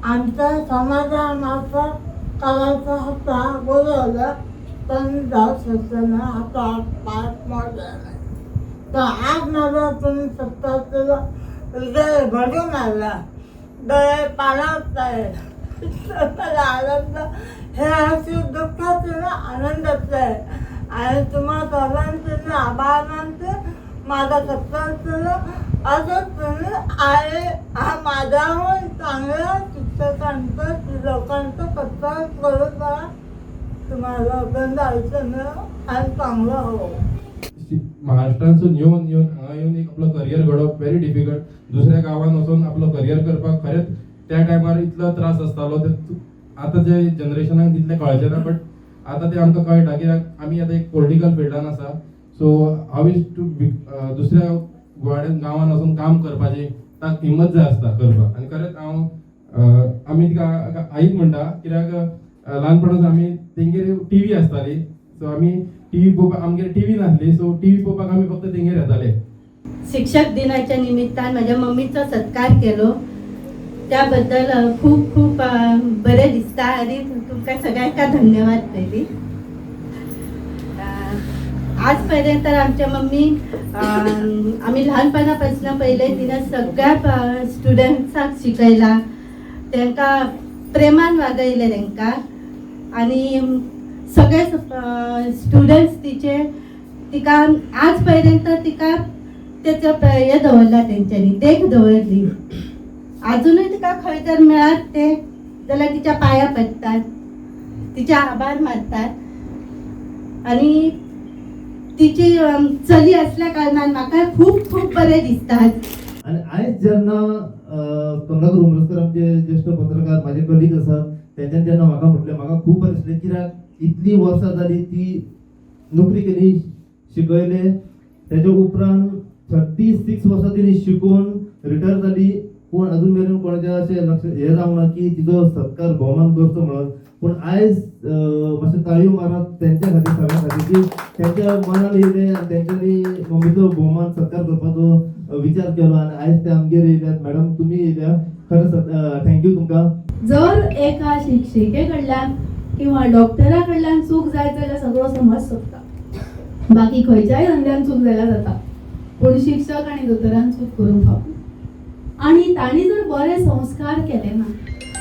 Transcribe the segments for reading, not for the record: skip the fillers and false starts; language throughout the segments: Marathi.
आमच्या समाजामार्फत करायचा होता बोलवलं, पण जाऊ शकतो ना, आता पाच मोडला नाही. तर आज मला तुम्ही 70 किलो हृदय भरून आला, डोळे पाणावत आहे. मला आनंद, हे अशी दुःखाचे ना आनंदाच आहे. आणि तुम्हा सर्वांचे ना आभार मानते. माझा 70 किलो असं तुम्ही आहे, हा माझ्याहून चांगल्या शिक्षकांचं लोकांचं सत्कार करत राहा. तुम्हाला अखंड आयुष्य मिळो आणि चांगलं हो. महाराष्ट्रांतून येवन हांगा येवन एक आपलं करियर घडोवप व्हेरी डिफिकल्ट. दुसऱ्या गांवांत वचून आपलं करियर करपाक खरेंच त्या टायमार इतलो त्रास आसतालो. आतांच्या जनरेशनाक तितलें कळचें ना, बट आतां तें आमकां कळटा, कित्याक आमी आतां एक पॉलिटिकल फिल्डान आसा. सो हांव इज टू दुसऱ्या गांवांत वचून काम करपाची ताका हिम्मत जाय आसता करपाक. आनी खरेंच हांव आमी तिका आईक म्हणटा, कित्याक ल्हानपणांत आमी तेंगेर टीव्ही आसताली. सो आमी टीव्ही पळोवपाक, आमगेर टीव्ही नासली, सो टीव्ही पळोवपाक आमी फक्त तेंगेर येताले. शिक्षक दिनाच्या निमित्तान माझ्या मम्मीचो सत्कार केलो, त्याबद्दल खूप खूप बरें दिसता आणि तुमकां सगळ्यांका धन्यवाद पयली. आजपर्यंत आमच्या मम्मी आम्ही लहानपणापासून पहिले तिनं सगळ्या स्टुडंट्सांक शिकयला, तांकां प्रेमान वागयलें तांकां. आणि सगळे स्टुडंट्स तिका आजपर्यंत तिका त्याचं हे दवरला, तेंच्यांनी देख दवरली. अजूनही तिका खंय जर मेळत ते जाल्यार तिच्या पाया पडटात, तिचे आभार मानतात. आणि तिची चली असल्या कारणान म्हाका खूप खूप बरें दिसता. आणि आयज जेन्ना कमलाकर उमरसकर आमचे ज्येष्ठ पत्रकार माझे कलीग आसात, तेंच्यान जेन्ना म्हाका म्हटलें, म्हाका खूब बरें दिसलें, कित्याक इतली वर्सां जाली ती नोकरी केली, शिकयले. तेच्या उपरांत 36 वर्सां तिणी शिकून रिटायर जाली, पूण अजून मेरेन कोणाच्या अशें लक्ष हें जावंक ना की तिचो सत्कार भोवमान करचो म्हणून. पूण आयज मातशें ताळयो मारत तेंच्या खातीर, सगळ्यां खातीर, की तेंच्या मनान येयलें आनी तेंच्यांनी मम्मीचो भोवमान सत्कार करपाचो विचार केलो आनी आयज ते आमगेर येयल्यात. मॅडम तुमी येयल्या, खरेंच थँक्यू तुमकां. जर एका शिक्षिके कडल्यान किंवा डॉक्टरा कडल्यान चूक जायत जाल्यार सगळो समाज चुकता, बाकी खंयच्याय धंद्यान चूक जाल्यार जाता, पूण शिक्षक आनी दोतोरान चूक करूंक फावना. आनी तांणी जर बरे संस्कार केले ना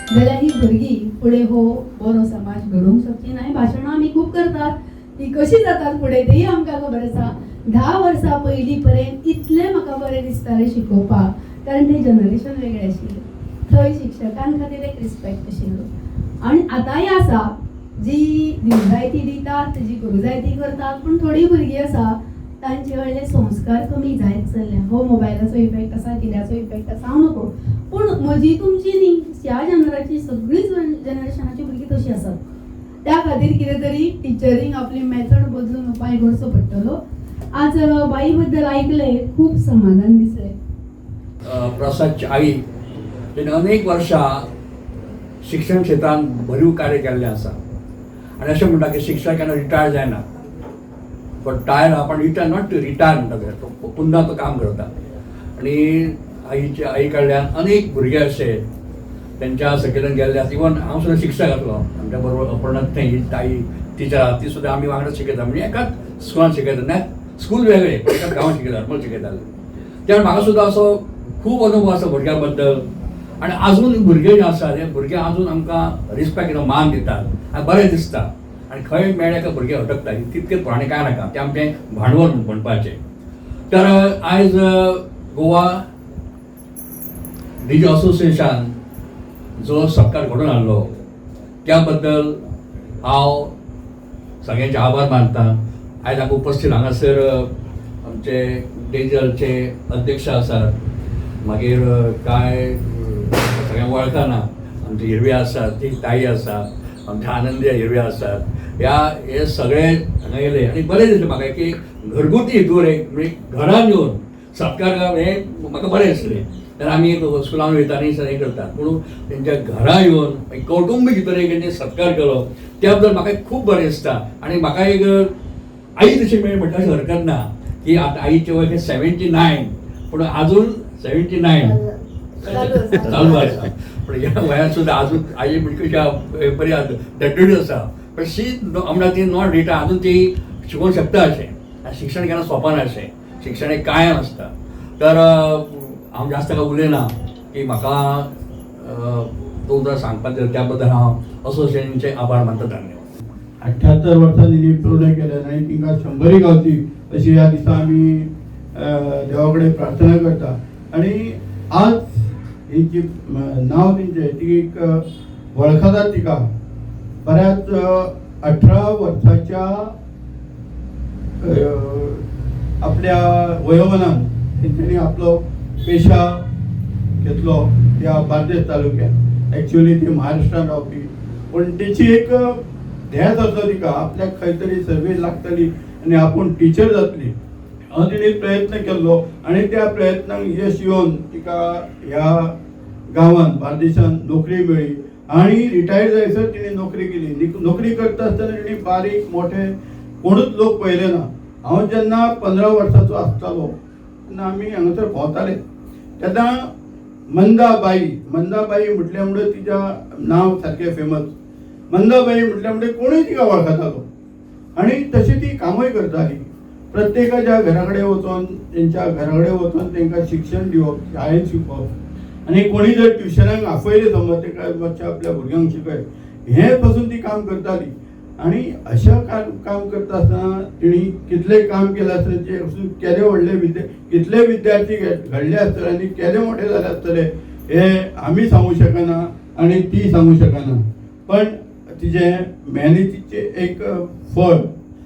जाल्यार ही भुरगीं फुडें बरो समाज घडोवंक शकची ना. भाशणां आमी खूब करतात, ती कशी जातात फुडें तेही आमकां खबर आसा. 10 वर्सां पयलीं पर्यंत इतलें म्हाका बरें दिसतालें शिकोवपाक, कारण तें जनरेशन वेगळें आशिल्लें. थंय शिक्षकां खातीर एक रिस्पेक्ट आशिल्लो. आनी आतांय आसा, जी दिवजायती दितात, जी करुजायती करतात, पूण थोडीं भुरगीं आसा तांचे वयले संस्कार कमी जायत चल्ल्या. हो मोबायलाचो इफेक्ट आसा, कित्याचो इफेक्ट आसा हांव नको, पूण म्हजी तुमची न्ही, ह्या जनरेशनाची सगळीच जनरेशनाची भुरगीं तशीं आसात. त्या खातीर कितें तरी टिचरींग आपली मेथड बदलून उपाय करचो पडटलो. आज बाई बद्दल आयकलें, खूप समाधान दिसलें. प्रसादची आई तिने अनेक वर्षां शिक्षण क्षेत्रांत भरीव कार्य केल्लें आसा. आनी अशें म्हणटा की शिक्षक केन्ना रिटायर जायना, पण टायर आपण रिटायर नॉट टू रिटायर म्हणटा, तो पुन्हा तो काम करता. आणि आईच्या आई कडल्यान अनेक भुरगे असे त्यांच्या सकयल्यान गेल्ले आसा. इवन हांव सुद्दां शिक्षक आसलो, आमच्या बरोबर अपर्णात थंय ताई टिचर आसा, ती सुद्दां आमी वांगडा शिकयता, म्हणजे एकाच स्कुलान शिकयता ना, स्कूल वेगळे पण एकाच गांवांत शिकयता, हरमल शिकयताले. त्या म्हाका सुद्दां असो खूब अनुभव आसा भुरग्यां बद्दल. आनी आजून भुरगे जे आसा ते भुरगे आजून आमकां रिस्पेक्ट मान दितात आनी बरें दिसता. आनी खंय मेळ्ळे का भुरगे अटकता, तितकेच भाणे कांय नाका, तें आमचें भांडवल म्हणपाचें. तर आयज गोवा डीजे असोसिएशन जो सत्कार घडोवन हाडलो त्या बद्दल हांव सगळ्यांचे आभार मानता. आयज आमकां उपस्थित हांगासर आमचे डेजलचे अध्यक्ष आसात, मागीर कांय सगळ्यांक वळखना आमचे हिरवे आसात, ती ताई आसा, आमचे आनंदी हिरवे आसात, हे सगळे हांगा येयले. आनी बरें दिसलें म्हाका की घरगुती हितूर म्हणजे घरान येवन सत्कार हें म्हाका बरें दिसलें. तर आमी एक स्कुलान वयता आनी हें करतात, पूण तेंच्या घरा येवन कौटुंबीक भितर एक सत्कार केलो त्या बद्दल म्हाका खूब बरें दिसता. आनी म्हाका एक आई तशी मेळ्ळी म्हटल्यार अशी हरकत ना, की आतां आईचें वय 79, पूण अजून 79 चालू आसा. पूण ह्या वयात सुद्धा अजून आई म्हणजे कशा बरी दडदडीत आसा पण शी म्हणटा ती नॉट रिटा अजून ती शिकूंक शकता अशें शिक्षण केन्ना सोंपना अशें शिक्षण एक कायम आसता तर हांव जास्त काय उलयना की म्हाका तो जर सांगपाक त्या बद्दल हांव असोसिएशनचे आभार मानता. धन्यवाद. 78 वर्सां तिणी पूर्ण केल्या आनी तिंका 100 गावची अशी ह्या दिसा आमी देवा कडेन प्रार्थना करता. आनी आज हेंची नांव तेंचें ती एक वळखतात तिका बऱ्याच 18 वर्साच्या आपल्या वयोमानान तेंच्यांनी आपलो पेशा घेतलो त्या बार्देस तालुक्यात. एक्च्युअली ती महाराष्ट्रान रावपी पण तेची एक ध्यास आसलो तिका आपल्याक खंय तरी सर्वीस लागतली आनी आपूण टिचर जातली हो तिणे प्रयत्न केल्लो आनी त्या प्रयत्नाक यश येवन तिका ह्या गांवांत बार्देशांत नोकरी मेळ्ळी आनी रिटायर जायसर तिणे नोकरी केली. नोकरी करता आसतना तिणे बारीक मोठे कोणूच लोक पळयले ना. हांव जेन्ना 15 वर्साचो आसतालो तेन्ना आमी हांगासर भोंवताले तेन्ना मंदाबाई म्हटल्या म्हणून तिच्या नांव सारकें फेमस. मंदाबाई म्हटल्या म्हणून कोणूय तिका वळखतालो आनी तशी ती कामय करताली. प्रत्येकाच्या घरा कडेन वचून तेंच्या घरा कडेन वचून तेंकां शिक्षण दिवप शाळेंत शिकोवप आनी कोणी जर ट्युशनाक आफयले समज तेका मातशें आपल्या भुरग्यांक शिकय हें पासून ती काम करताली. आनी अशें काम करता आसतना तिणी कितलें काम केलें आसतलें केदे व्हडले कितले विद्यार्थी घडले आसतले आनी केदे मोठे जाले आसतले हे आमी सांगूं शकना आनी ती सांगूं शकना पण तिचे मेहनतीचे एक फळ